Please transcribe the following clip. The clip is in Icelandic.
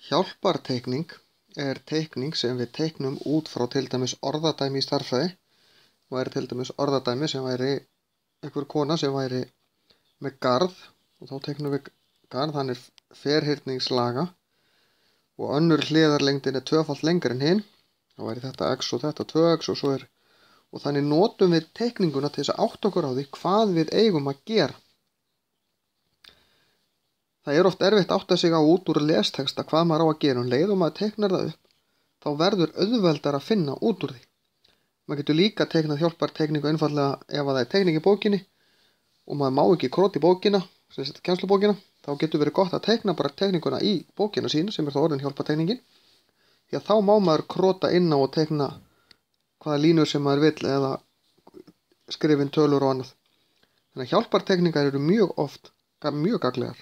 Hjálparteikning er teikning sem við teiknum út frá til dæmis orðadæmi í stærðfræði og er til dæmis orðadæmi sem væri einhver kona sem væri með garð og þá teiknum við garð, hann er ferhyrningslaga og önnur hliðarlengdin er tvöfalt lengri en hinn, þá væri þetta x og þetta 2x og þannig notum við teikninguna til þess að átta okkur á því hvað við eigum að gera. Það er oft erfitt að átta sig á út úr lesteksta hvað maður á að gera, leið og maður teiknar það upp, þá verður auðveldar að finna út úr því. Maður getur líka teiknað hjálparteikningu einfallega ef það er teikning í bókinni og maður má ekki krota í bókina, sem þetta kennslubókina, þá getur verið gott að teikna bara teikninguna í bókina sína sem er þá orðin hjálparteikningin, því að þá má maður krota inn á og teikna hvaða línur sem maður vill eða skrifin tölur og annað. Þannig að hjálparteikningar eru mjög oft mjög gagnlegar.